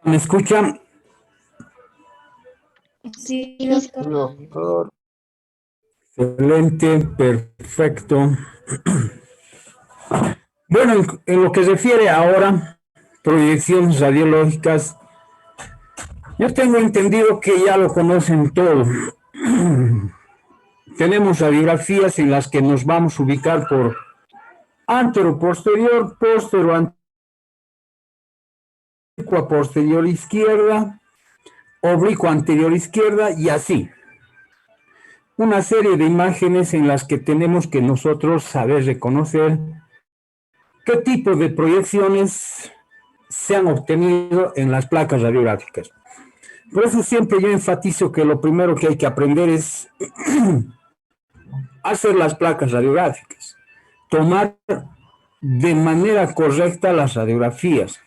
¿Me escuchan? Sí, doctor. Doctor. Excelente, perfecto. Bueno, en lo que se refiere ahora, proyecciones radiológicas, yo tengo entendido que ya lo conocen todo. Tenemos radiografías en las que nos vamos a ubicar por antero posterior, postero oblicua posterior izquierda, oblicuo anterior izquierda y así. Una serie de imágenes en las que tenemos que nosotros saber reconocer qué tipo de proyecciones se han obtenido en las placas radiográficas. Por eso siempre yo enfatizo que lo primero que hay que aprender es hacer las placas radiográficas, tomar de manera correcta las radiografías,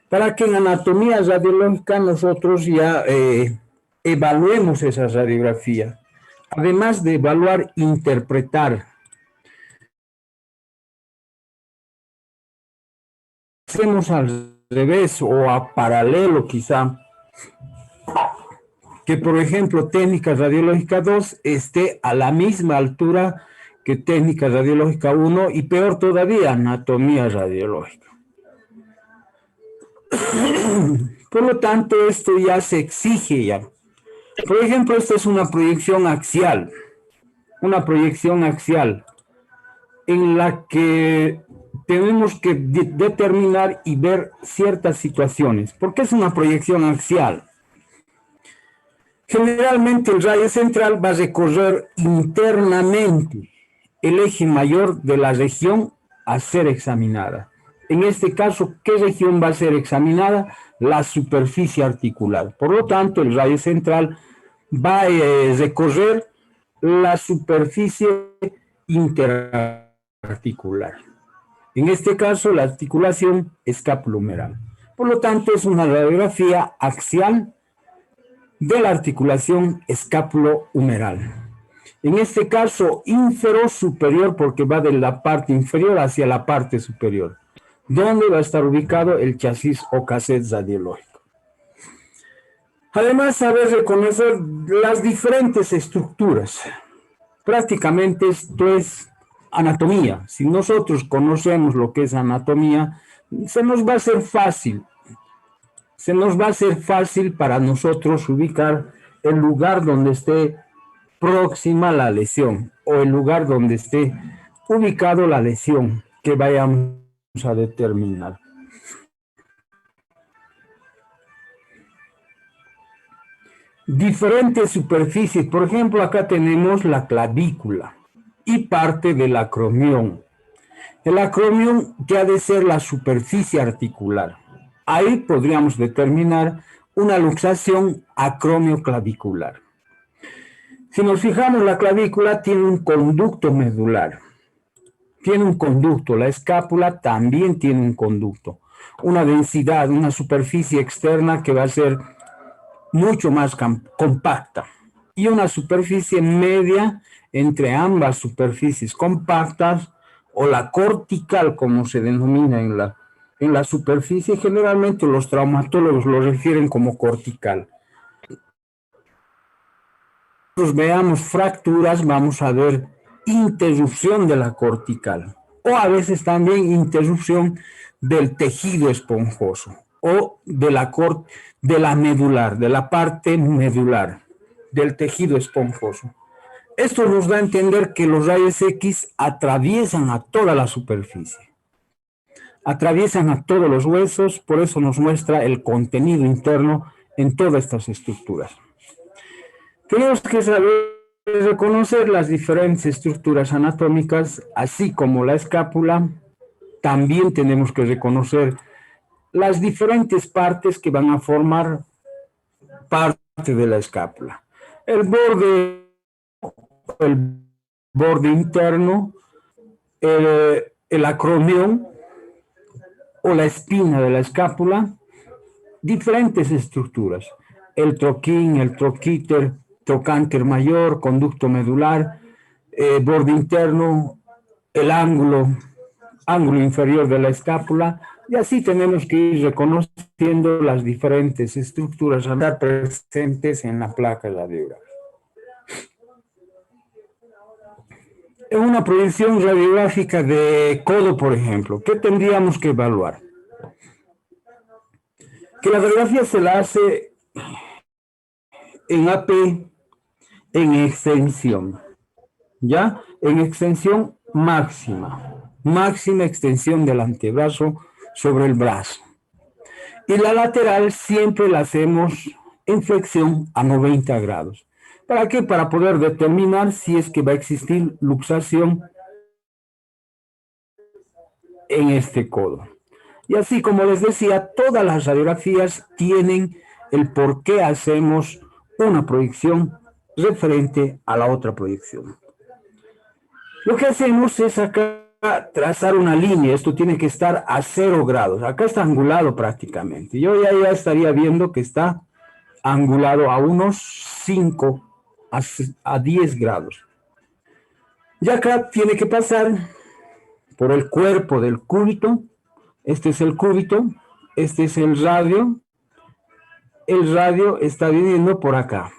para que en anatomía radiológica nosotros ya evaluemos esa radiografía, además de evaluar, interpretar. Hacemos al revés o a paralelo quizá, que por ejemplo técnica radiológica 2 esté a la misma altura que técnica radiológica 1 y peor todavía, anatomía radiológica. Por lo tanto, esto ya se exige ya. Por ejemplo, esta es una proyección axial en la que tenemos que determinar y ver ciertas situaciones. ¿Por qué es una proyección axial? Generalmente el rayo central va a recorrer internamente el eje mayor de la región a ser examinada. En este caso, ¿qué región va a ser examinada? La superficie articular. Por lo tanto, el rayo central va a recorrer la superficie interarticular. En este caso, la articulación escapulohumeral. Por lo tanto, es una radiografía axial de la articulación escapulohumeral. En este caso, infero-superior, porque va de la parte inferior hacia la parte superior, donde va a estar ubicado el chasis o cassette radiológico. Además, saber reconocer las diferentes estructuras. Prácticamente esto es anatomía. Si nosotros conocemos lo que es anatomía, se nos va a hacer fácil para nosotros ubicar el lugar donde esté próxima la lesión o el lugar donde esté ubicado la lesión que vayamos a determinar. Diferentes superficies, por ejemplo, acá tenemos la clavícula y parte del acromión. El acromión que ha de ser la superficie articular. Ahí podríamos determinar una luxación acromioclavicular. Si nos fijamos, la clavícula tiene un conducto medular. Tiene un conducto, la escápula también tiene un conducto. Una densidad, una superficie externa que va a ser mucho más compacta. Y una superficie media entre ambas superficies compactas, o la cortical, como se denomina en la superficie. Generalmente los traumatólogos lo refieren como cortical. Nosotros veamos fracturas, vamos a ver interrupción de la cortical, o a veces también interrupción del tejido esponjoso, o de la medular, de la parte medular, del tejido esponjoso. Esto nos da a entender que los rayos X atraviesan a toda la superficie, atraviesan a todos los huesos, por eso nos muestra el contenido interno en todas estas estructuras. Tenemos que saber reconocer las diferentes estructuras anatómicas, así como la escápula. También tenemos que reconocer las diferentes partes que van a formar parte de la escápula. El borde interno, el acromión o la espina de la escápula, diferentes estructuras. El troquín, el troquíter, trocánter mayor, conducto medular, borde interno, el ángulo inferior de la escápula, Y así tenemos que ir reconociendo las diferentes estructuras a estar presentes en la placa radiográfica. En una proyección radiográfica de codo, por ejemplo, ¿qué tendríamos que evaluar? Que la radiografía se la hace en AP, en extensión, ¿ya? En extensión máxima, máxima extensión del antebrazo sobre el brazo. Y la lateral siempre la hacemos en flexión a 90 grados. ¿Para qué? Para poder determinar si es que va a existir luxación en este codo. Y así como les decía, todas las radiografías tienen el por qué hacemos una proyección referente a la otra proyección. Lo que hacemos es acá trazar una línea. Esto tiene que estar a 0 grados. Acá está angulado prácticamente. Yo ya estaría viendo que está angulado a unos 5 a 10 grados. Y acá tiene que pasar por el cuerpo del cúbito. Este es el cúbito, este es el radio. El radio está viniendo por acá,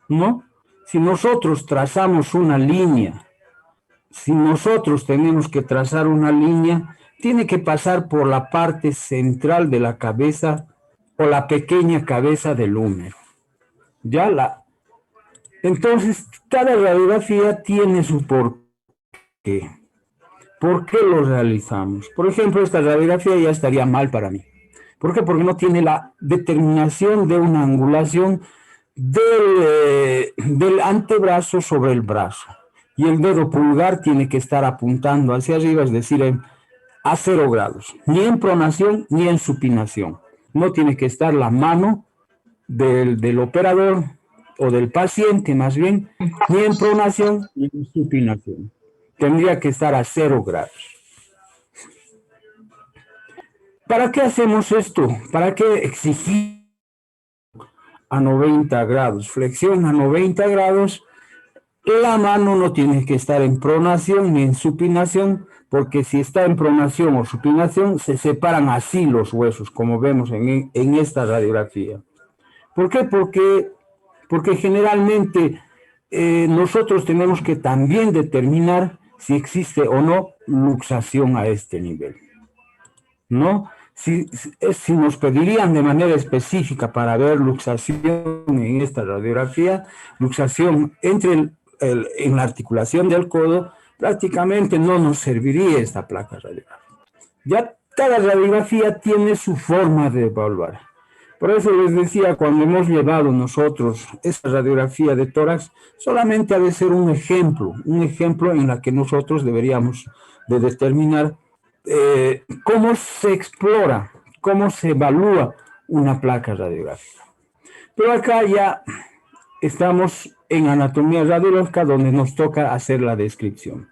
¿no? Si nosotros trazamos una línea, si nosotros tenemos que trazar una línea, tiene que pasar por la parte central de la cabeza o la pequeña cabeza del húmero. Entonces, cada radiografía tiene su porqué. ¿Por qué lo realizamos? Por ejemplo, esta radiografía ya estaría mal para mí. ¿Por qué? Porque no tiene la determinación de una angulación del antebrazo sobre el brazo. Y el dedo pulgar tiene que estar apuntando hacia arriba, es decir, a 0 grados. Ni en pronación ni en supinación. No tiene que estar la mano del operador o del paciente, más bien, ni en pronación ni en supinación. Tendría que estar a 0 grados. ¿Para qué hacemos esto? ¿Para qué exigir a 90 grados? Flexión a 90 grados. La mano no tiene que estar en pronación ni en supinación, porque si está en pronación o supinación, se separan así los huesos, como vemos en esta radiografía. ¿Por qué? Porque generalmente nosotros tenemos que también determinar si existe o no luxación a este nivel, ¿no? Si nos pedirían de manera específica para ver luxación en esta radiografía, luxación en la articulación del codo, prácticamente no nos serviría esta placa radiográfica. Ya cada radiografía tiene su forma de evaluar. Por eso les decía, cuando hemos llevado nosotros esta radiografía de tórax, solamente ha de ser un ejemplo en la que nosotros deberíamos de determinar cómo se explora, cómo se evalúa una placa radiográfica. Pero acá ya estamos en anatomía radiológica donde nos toca hacer la descripción.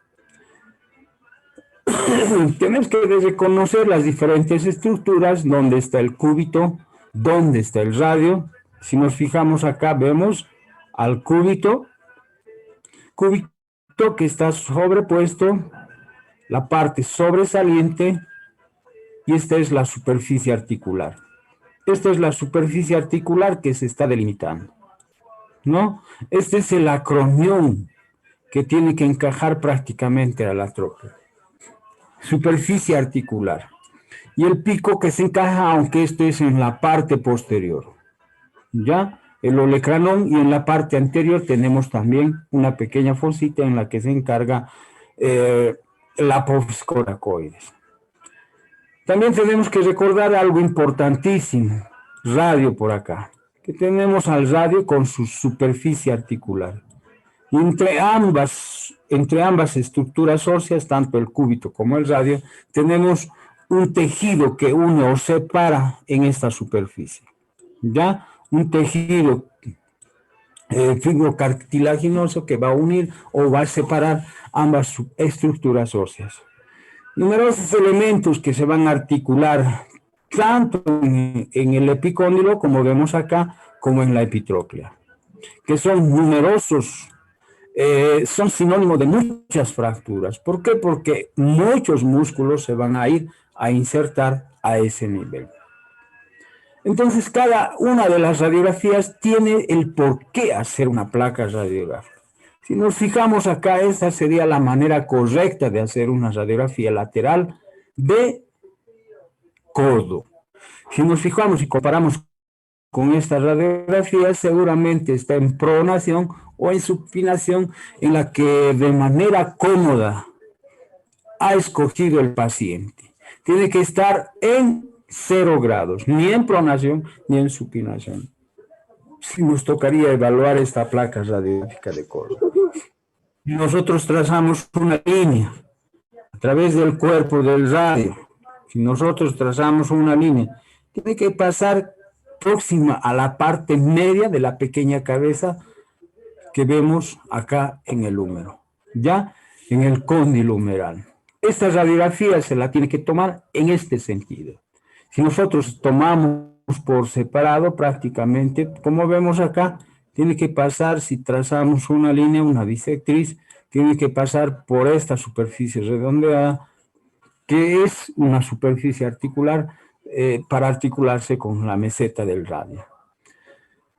Tenemos que reconocer las diferentes estructuras, dónde está el cúbito, dónde está el radio. Si nos fijamos acá, vemos al cúbito que está sobrepuesto, la parte sobresaliente, y esta es la superficie articular. Esta es la superficie articular que se está delimitando, ¿no? Este es el acromión que tiene que encajar prácticamente a la tróclea. Superficie articular. Y el pico que se encaja, aunque este es en la parte posterior. ¿Ya? El olecranón, y en la parte anterior tenemos también una pequeña fosita en la que se encarga la apófisis coracoides. También tenemos que recordar algo importantísimo, radio por acá, que tenemos al radio con su superficie articular. Y entre ambas estructuras óseas, tanto el cúbito como el radio, tenemos un tejido que une o separa en esta superficie. ¿Ya? Un tejido fibrocartilaginoso que va a unir o va a separar ambas estructuras óseas. Numerosos elementos que se van a articular tanto en el epicóndilo, como vemos acá, como en la epitróclea, que son numerosos, son sinónimo de muchas fracturas. ¿Por qué? Porque muchos músculos se van a ir a insertar a ese nivel. Entonces, cada una de las radiografías tiene el por qué hacer una placa radiográfica. Si nos fijamos acá, esta sería la manera correcta de hacer una radiografía lateral de codo. Si nos fijamos y comparamos con esta radiografía, seguramente está en pronación o en supinación, en la que de manera cómoda ha escogido el paciente. Tiene que estar en 0 grados, ni en pronación ni en supinación. Si nos tocaría evaluar esta placa radiográfica de codo. Nosotros trazamos una línea a través del cuerpo del radio. Si nosotros trazamos una línea, tiene que pasar próxima a la parte media de la pequeña cabeza que vemos acá en el húmero, ya en el cóndilo humeral. Esta radiografía se la tiene que tomar en este sentido. Si nosotros tomamos por separado, prácticamente, como vemos acá, tiene que pasar, si trazamos una línea, una bisectriz, tiene que pasar por esta superficie redondeada, que es una superficie articular para articularse con la meseta del radio.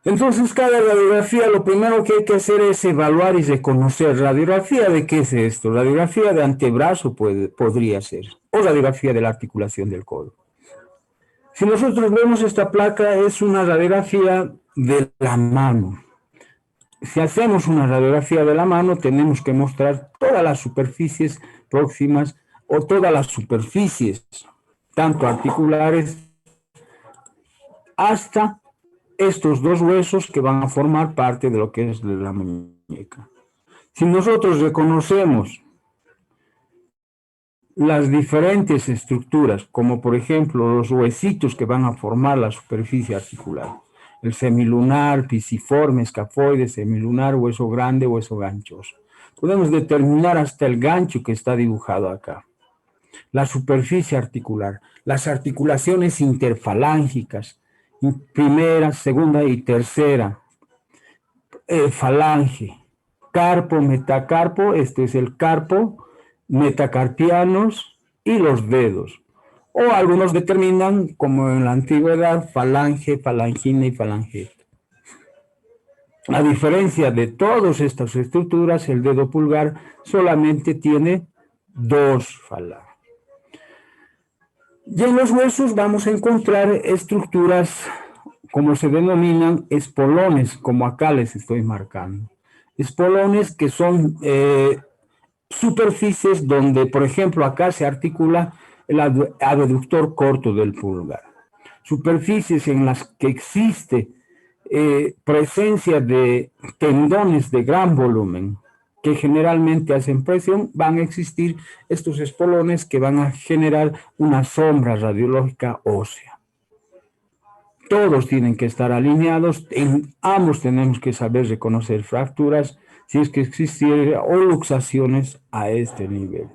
Entonces, cada radiografía, lo primero que hay que hacer es evaluar y reconocer. ¿Radiografía de qué es esto? Radiografía de antebrazo podría ser, o radiografía de la articulación del codo. Si nosotros vemos esta placa, es una radiografía de la mano. Si hacemos una radiografía de la mano, tenemos que mostrar todas las superficies próximas o todas las superficies, tanto articulares, hasta estos dos huesos que van a formar parte de lo que es la muñeca. Si nosotros reconocemos las diferentes estructuras, como por ejemplo los huesitos que van a formar la superficie articular, el semilunar, pisiforme, escafoide, semilunar, hueso grande, hueso ganchoso. Podemos determinar hasta el gancho que está dibujado acá. La superficie articular, las articulaciones interfalángicas, primera, segunda y tercera, falange, carpo, metacarpo, este es el carpo, metacarpianos y los dedos. O algunos determinan, como en la antigüedad, falange, falangina y falangeta. A diferencia de todas estas estructuras, el dedo pulgar solamente tiene 2 falanges. Y en los huesos vamos a encontrar estructuras, como se denominan, espolones, como acá les estoy marcando. Espolones que son superficies donde, por ejemplo, acá se articula el abductor corto del pulgar. Superficies en las que existe presencia de tendones de gran volumen, que generalmente hacen presión, van a existir estos espolones que van a generar una sombra radiológica ósea. Todos tienen que estar alineados, en ambos tenemos que saber reconocer fracturas si es que existiera o luxaciones a este nivel.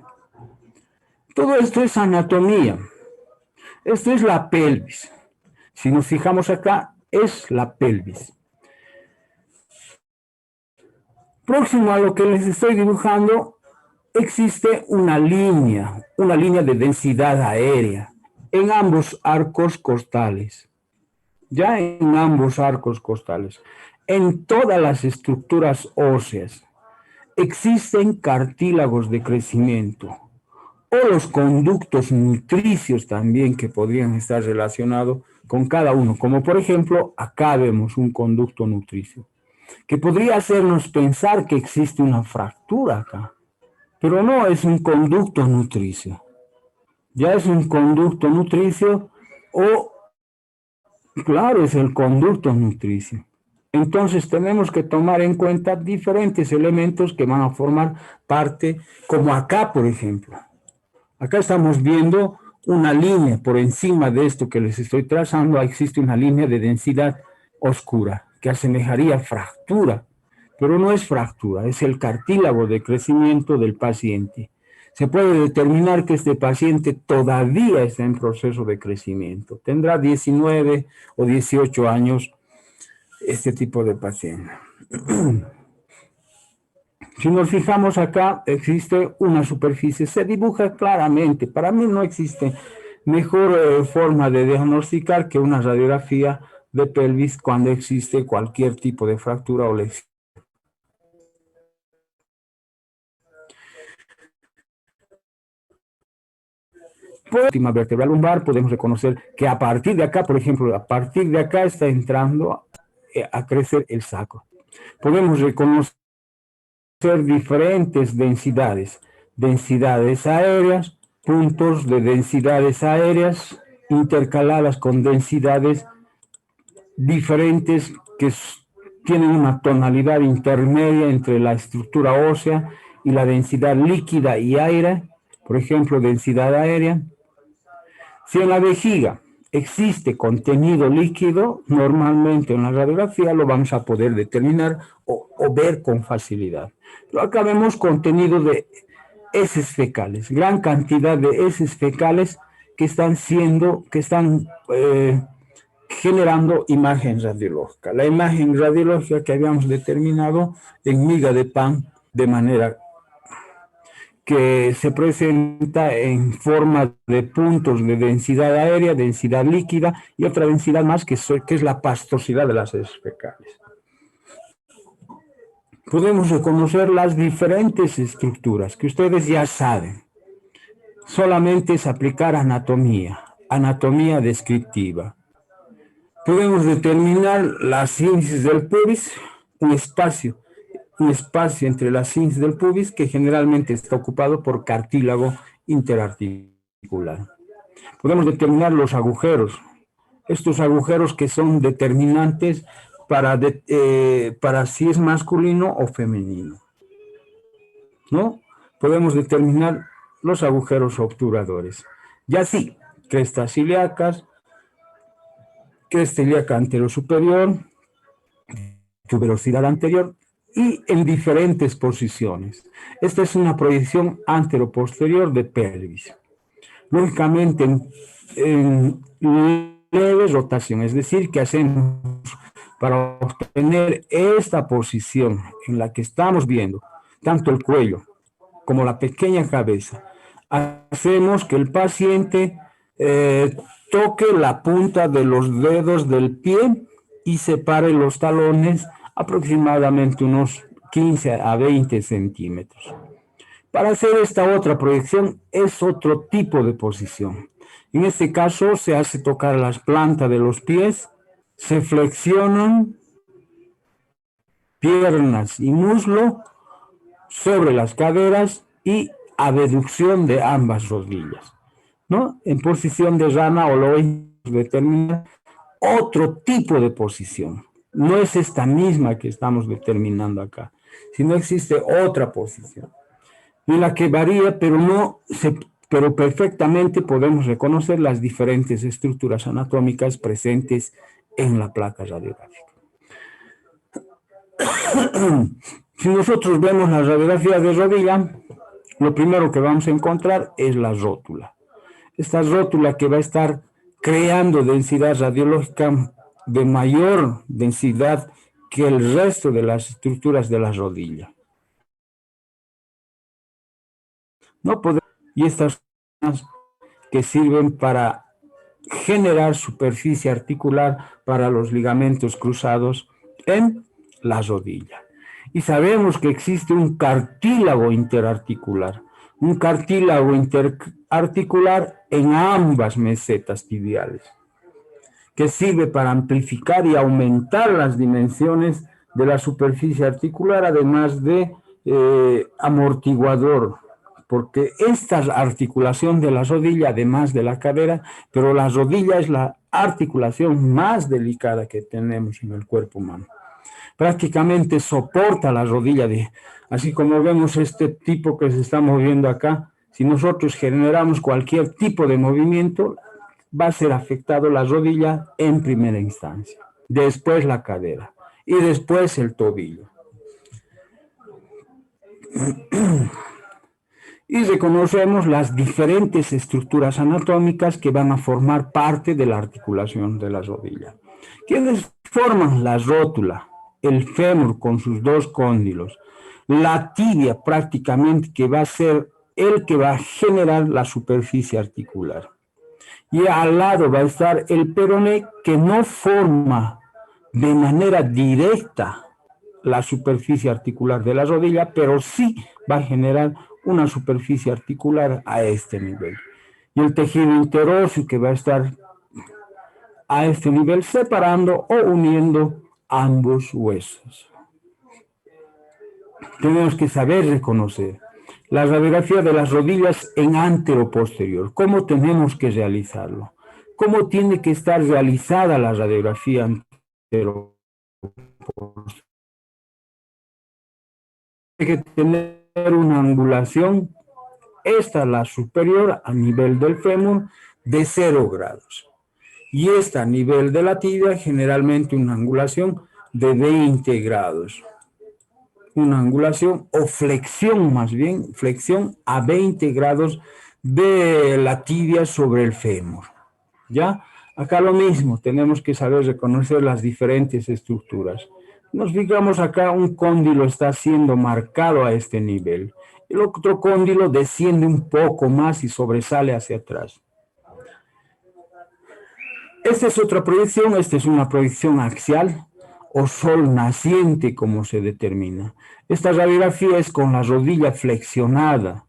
Todo esto es anatomía. Esto es la pelvis. Si nos fijamos acá, es la pelvis. Próximo a lo que les estoy dibujando, existe una línea de densidad aérea en ambos arcos costales. Ya en ambos arcos costales, en todas las estructuras óseas, existen cartílagos de crecimiento o los conductos nutricios también que podrían estar relacionados con cada uno, como por ejemplo, acá vemos un conducto nutricio, que podría hacernos pensar que existe una fractura acá, pero no es un conducto nutricio. Ya es un conducto nutricio o, claro, es el conducto nutricio. Entonces tenemos que tomar en cuenta diferentes elementos que van a formar parte, como acá, por ejemplo. Acá estamos viendo una línea por encima de esto que les estoy trazando, existe una línea de densidad oscura que asemejaría fractura, pero no es fractura, es el cartílago de crecimiento del paciente. Se puede determinar que este paciente todavía está en proceso de crecimiento. Tendrá 19 o 18 años este tipo de paciente. Si nos fijamos acá, existe una superficie, se dibuja claramente. Para mí no existe mejor forma de diagnosticar que una radiografía de pelvis cuando existe cualquier tipo de fractura o lesión. Por última vértebra lumbar podemos reconocer que a partir de acá, por ejemplo, a partir de acá está entrando a crecer el sacro. Podemos reconocer diferentes densidades, densidades aéreas, puntos de densidades aéreas intercaladas con densidades diferentes que tienen una tonalidad intermedia entre la estructura ósea y la densidad líquida y aire, por ejemplo, densidad aérea. Si en la vejiga existe contenido líquido, normalmente en la radiografía lo vamos a poder determinar o ver con facilidad. Pero acá vemos contenido de heces fecales, gran cantidad de heces fecales que están generando imagen radiológica. La imagen radiológica que habíamos determinado en miga de pan de manera que se presenta en forma de puntos de densidad aérea, densidad líquida y otra densidad más que es la pastosidad de las heces fecales. Podemos reconocer las diferentes estructuras que ustedes ya saben. Solamente es aplicar anatomía descriptiva. Podemos determinar las sínfisis del pubis, un espacio entre las sínfisis del pubis que generalmente está ocupado por cartílago interarticular. Podemos determinar los agujeros, estos agujeros que son determinantes para si es masculino o femenino, ¿no? Podemos determinar los agujeros obturadores. Y así, crestas ilíacas, cresta ilíaca anterosuperior, tuberosidad anterior y en diferentes posiciones. Esta es una proyección anteroposterior de pelvis. Lógicamente, en leve rotación, es decir, que hacemos para obtener esta posición en la que estamos viendo, tanto el cuello como la pequeña cabeza, hacemos que el paciente toque la punta de los dedos del pie y separe los talones aproximadamente unos 15 a 20 centímetros. Para hacer esta otra proyección es otro tipo de posición. En este caso se hace tocar las plantas de los pies, se flexionan piernas y muslo sobre las caderas y abducción de ambas rodillas, ¿no? En posición de rana o lo determina otro tipo de posición. No es esta misma que estamos determinando acá, sino existe otra posición en la que varía, pero perfectamente podemos reconocer las diferentes estructuras anatómicas presentes en la placa radiográfica. Si nosotros vemos la radiografía de rodilla, lo primero que vamos a encontrar es la rótula. Esta rótula que va a estar creando densidad radiológica de mayor densidad que el resto de las estructuras de la rodilla. Y estas zonas que sirven para generar superficie articular para los ligamentos cruzados en la rodilla. Y sabemos que existe un cartílago interarticular en ambas mesetas tibiales, que sirve para amplificar y aumentar las dimensiones de la superficie articular, además de amortiguador, porque esta articulación de la rodilla, además de la cadera, pero la rodilla es la articulación más delicada que tenemos en el cuerpo humano. Prácticamente soporta la rodilla, así como vemos este tipo que se está moviendo acá. Si nosotros generamos cualquier tipo de movimiento, va a ser afectado la rodilla en primera instancia, después la cadera y después el tobillo. Y reconocemos las diferentes estructuras anatómicas que van a formar parte de la articulación de la rodilla. ¿Quiénes forman la rótula? El fémur con sus dos cóndilos, la tibia prácticamente que va a ser el que va a generar la superficie articular. y al lado va a estar el peroné, que no forma de manera directa la superficie articular de la rodilla, pero sí va a generar una superficie articular a este nivel. Y el tejido interóseo, que va a estar a este nivel, separando o uniendo ambos huesos. Tenemos que saber reconocer la radiografía de las rodillas en antero-posterior. ¿Cómo tenemos que realizarlo? ¿Cómo tiene que estar realizada la radiografía antero-posterior? Tiene que tener una angulación, esta la superior a nivel del fémur, de 0 grados. Y esta a nivel de la tibia, generalmente una angulación de 20 grados. Una angulación o flexión, más bien, flexión a 20 grados de la tibia sobre el fémur. ¿Ya? Acá lo mismo, tenemos que saber reconocer las diferentes estructuras. Nos fijamos acá, un cóndilo está siendo marcado a este nivel. El otro cóndilo desciende un poco más y sobresale hacia atrás. Esta es otra proyección, esta es una proyección axial o sol naciente, como se determina. Esta radiografía es con la rodilla flexionada,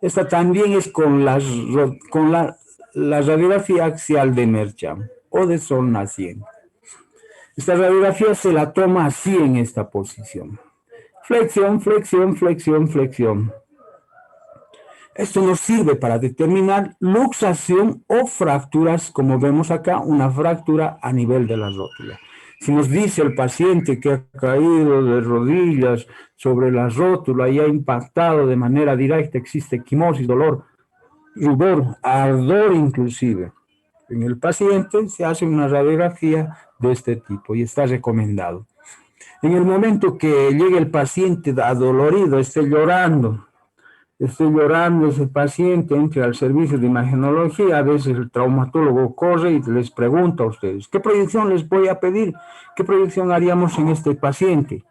Esta también es con la radiografía axial de Merchant o de sol naciente. Esta radiografía se la toma así en esta posición. Flexión, flexión, flexión, flexión. Esto nos sirve para determinar luxación o fracturas, como vemos acá, una fractura a nivel de la rótula. Si nos dice el paciente que ha caído de rodillas sobre la rótula y ha impactado de manera directa, existe equimosis, dolor, rubor, ardor inclusive. En el paciente se hace una radiografía de este tipo y está recomendado. En el momento que llegue el paciente adolorido, esté llorando ese paciente, entre al servicio de imagenología, a veces el traumatólogo corre y les pregunta a ustedes, ¿qué proyección les voy a pedir? ¿Qué proyección haríamos en este paciente?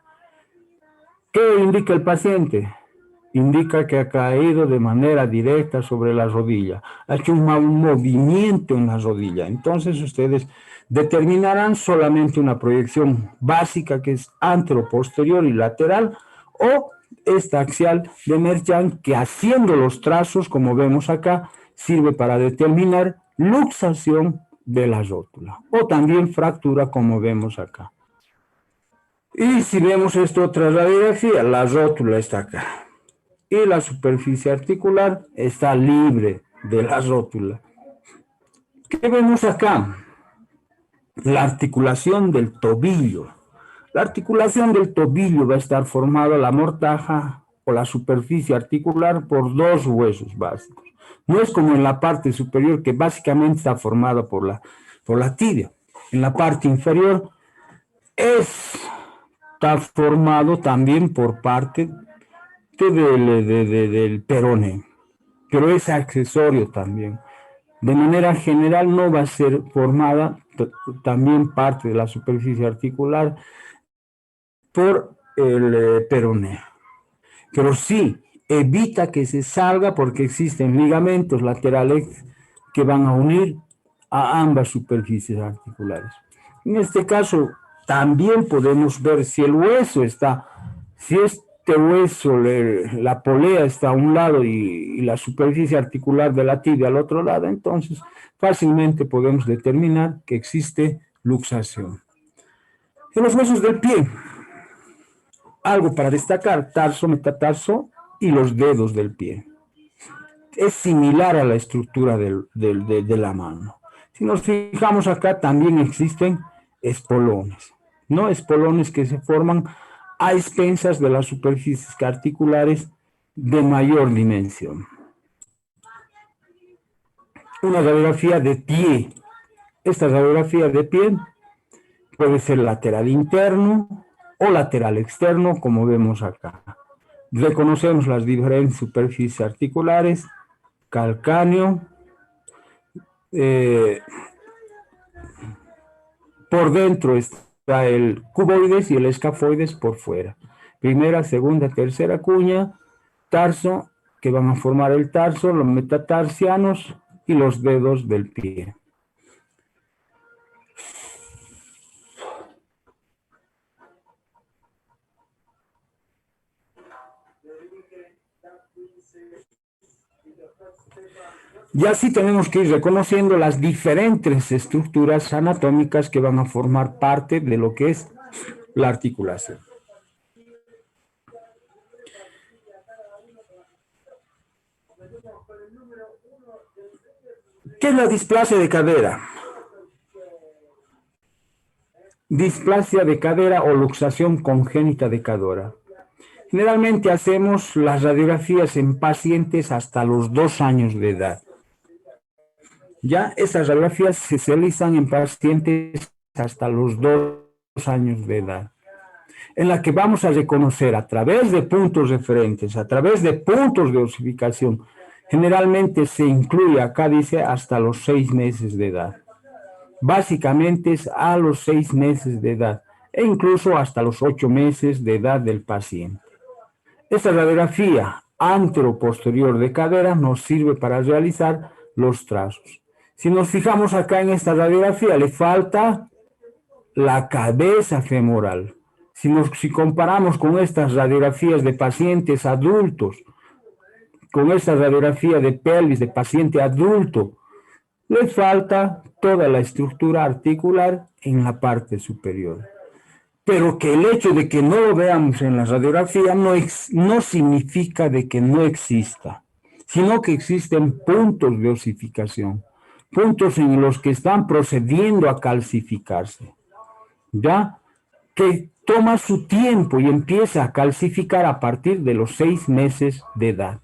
¿Qué indica el paciente? Indica que ha caído de manera directa sobre la rodilla, ha hecho un movimiento en la rodilla. Entonces ustedes determinarán solamente una proyección básica, que es antero-posterior y lateral, o esta axial de Merchant, que haciendo los trazos, como vemos acá, sirve para determinar luxación de la rótula, o también fractura, como vemos acá. Y si vemos esta otra radiografía, la rótula está acá y la superficie articular está libre de la rótula. ¿Qué vemos acá? La articulación del tobillo. La articulación del tobillo va a estar formada, la mortaja o la superficie articular, por 2 huesos básicos. No es como en la parte superior, que básicamente está formada por la tibia. En la parte inferior está formado también por parte del peroné, pero es accesorio también. De manera general no va a ser formada también parte de la superficie articular por el peroné, pero sí evita que se salga, porque existen ligamentos laterales que van a unir a ambas superficies articulares. En este caso también podemos ver si el hueso está, si este hueso, la polea está a un lado y la superficie articular de la tibia al otro lado, entonces fácilmente podemos determinar que existe luxación. En los huesos del pie, algo para destacar: tarso, metatarso y los dedos del pie. Es similar a la estructura de la mano. Si nos fijamos acá, también existen espolones, ¿no? Espolones que se forman a expensas de las superficies articulares de mayor dimensión. Una radiografía de pie. Esta radiografía de pie puede ser lateral interno o lateral externo, como vemos acá. Reconocemos las diferentes superficies articulares: calcáneo, por dentro está el cuboides y el escafoides por fuera. Primera, segunda, tercera cuña, tarso que van a formar el tarso, los metatarsianos y los dedos del pie. Y así tenemos que ir reconociendo las diferentes estructuras anatómicas que van a formar parte de lo que es la articulación. ¿Qué es la displasia de cadera? Displasia de cadera o luxación congénita de cadera. Generalmente hacemos las radiografías en pacientes hasta los 2 años de edad. Ya esas radiografías se realizan en pacientes hasta los 2 años de edad, en la que vamos a reconocer a través de puntos referentes, a través de puntos de osificación. Generalmente se incluye, acá dice, hasta los 6 meses de edad. Básicamente es a los 6 meses de edad e incluso hasta los 8 meses de edad del paciente. Esta radiografía antero-posterior de cadera nos sirve para realizar los trazos. Si nos fijamos acá en esta radiografía, le falta la cabeza femoral. Si comparamos con estas radiografías de pacientes adultos, con esta radiografía de pelvis de paciente adulto, le falta toda la estructura articular en la parte superior. Pero que el hecho de que no lo veamos en la radiografía no significa de que no exista, sino que existen puntos de osificación, puntos en los que están procediendo a calcificarse, ¿ya? Que toma su tiempo y empieza a calcificar a partir de los 6 meses de edad.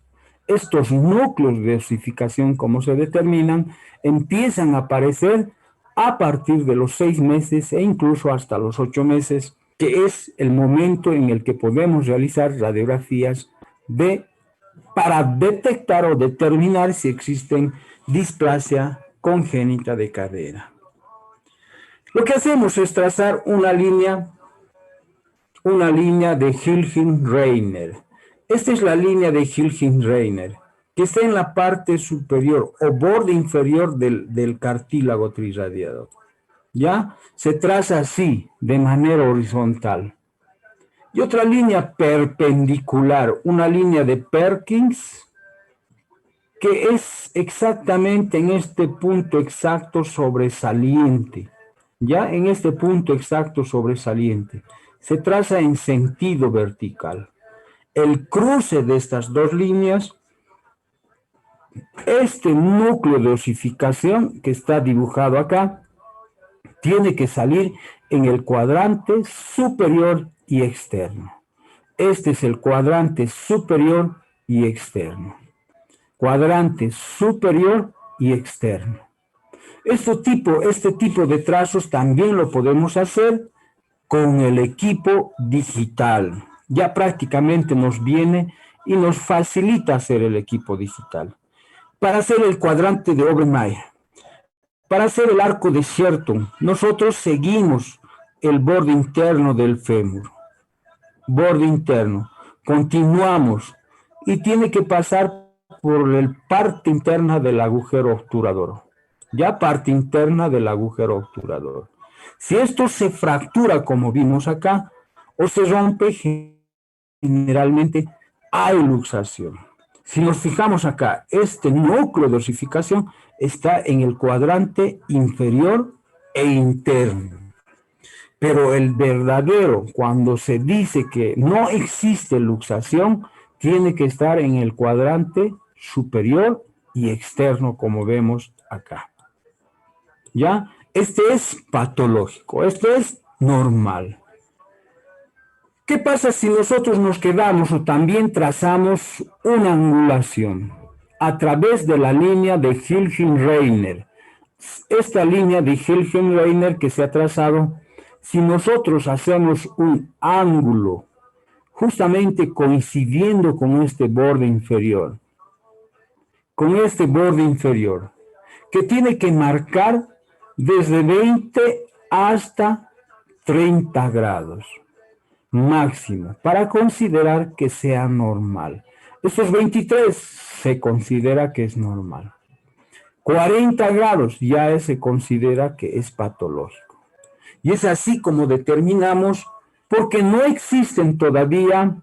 Estos núcleos de osificación, como se determinan, empiezan a aparecer a partir de los 6 meses e incluso hasta los 8 meses, que es el momento en el que podemos realizar radiografías para detectar o determinar si existen displasia congénita de cadera. Lo que hacemos es trazar una línea de Hilgin-Reiner. Esta es la línea de Hilgin-Reiner, que está en la parte superior o borde inferior del cartílago trirradiado. ¿Ya? Se traza así, de manera horizontal. Y otra línea perpendicular, una línea de Perkins, que es exactamente en este punto exacto sobresaliente. Ya en este punto exacto sobresaliente. Se traza en sentido vertical. El cruce de estas dos líneas, este núcleo de osificación que está dibujado acá, tiene que salir en el cuadrante superior y externo. Este es el cuadrante superior y externo. Cuadrante superior y externo. Este tipo de trazos también lo podemos hacer con el equipo digital. Ya prácticamente nos viene y nos facilita hacer el equipo digital. Para hacer el cuadrante de Obermeyer, para hacer el arco desierto, nosotros seguimos el borde interno del fémur. Borde interno. Continuamos y tiene que pasar por la parte interna del agujero obturador. Ya parte interna del agujero obturador. Si esto se fractura, como vimos acá, o se rompe, generalmente hay luxación. Si nos fijamos acá, este núcleo de osificación está en el cuadrante inferior e interno. Pero el verdadero, cuando se dice que no existe luxación, tiene que estar en el cuadrante superior y externo, como vemos acá. ¿Ya? Este es patológico, este es normal. ¿Qué pasa si nosotros nos quedamos o también trazamos una angulación a través de la línea de Hilgin-Reiner? Esta línea de Hilgin-Reiner que se ha trazado, si nosotros hacemos un ángulo justamente coincidiendo con este borde inferior, que tiene que marcar desde 20 hasta 30 grados máximo para considerar que sea normal. Estos 23 se considera que es normal. 40 grados ya se considera que es patológico. Y es así como determinamos, porque no existen todavía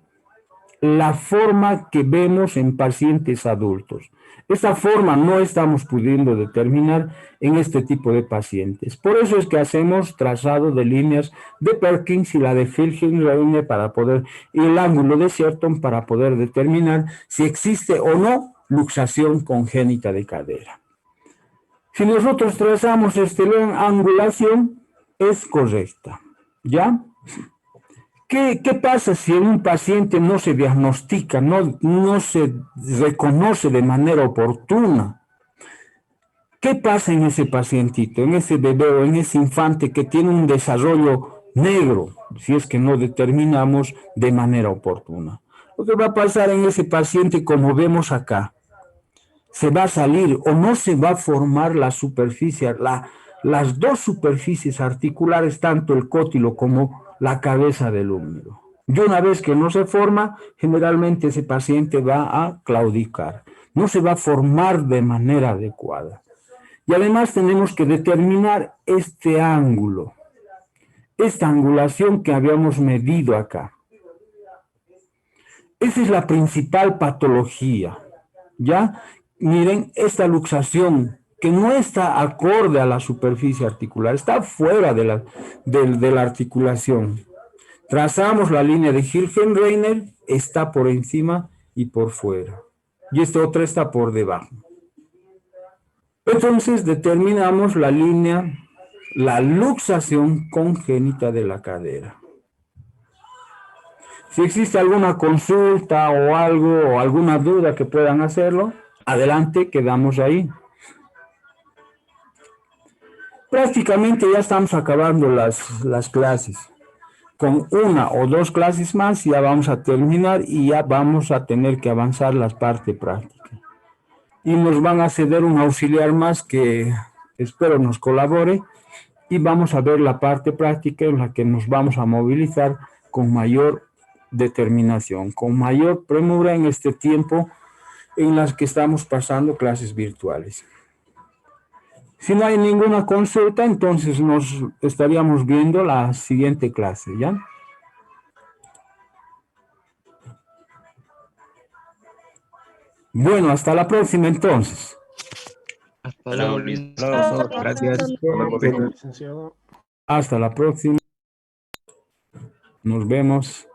la forma que vemos en pacientes adultos. Esta forma no estamos pudiendo determinar en este tipo de pacientes. Por eso es que hacemos trazado de líneas de Perkins y la de Feilgen-Reine para poder, y el ángulo de Shelton para poder determinar si existe o no luxación congénita de cadera. Si nosotros trazamos esta angulación, es correcta, ¿ya? ¿Qué pasa si en un paciente no se diagnostica, no se reconoce de manera oportuna? ¿Qué pasa en ese pacientito, en ese bebé o en ese infante que tiene un desarrollo negro, si es que no determinamos de manera oportuna? Lo que va a pasar en ese paciente, como vemos acá, se va a salir o no se va a formar la superficie, las dos superficies articulares, tanto el cótilo como la cabeza del húmero. Y una vez que no se forma, generalmente ese paciente va a claudicar, no se va a formar de manera adecuada. Y además tenemos que determinar este ángulo, esta angulación que habíamos medido acá. Esa es la principal patología, ¿ya? Miren, esta luxación que no está acorde a la superficie articular, está fuera de la articulación. Trazamos la línea de Feilgen-Reine, está por encima y por fuera. Y esta otra está por debajo. Entonces determinamos la línea, la luxación congénita de la cadera. Si existe alguna consulta o algo o alguna duda que puedan hacerlo, adelante, quedamos ahí. Prácticamente ya estamos acabando las clases. Con una o dos clases más ya vamos a terminar y ya vamos a tener que avanzar la parte práctica. Y nos van a ceder un auxiliar más que espero nos colabore y vamos a ver la parte práctica en la que nos vamos a movilizar con mayor determinación, con mayor premura en este tiempo en las que estamos pasando clases virtuales. Si no hay ninguna consulta, entonces nos estaríamos viendo la siguiente clase, ¿ya? Bueno, hasta la próxima entonces. Hasta luego, listo. Gracias. Hasta la próxima. Nos vemos.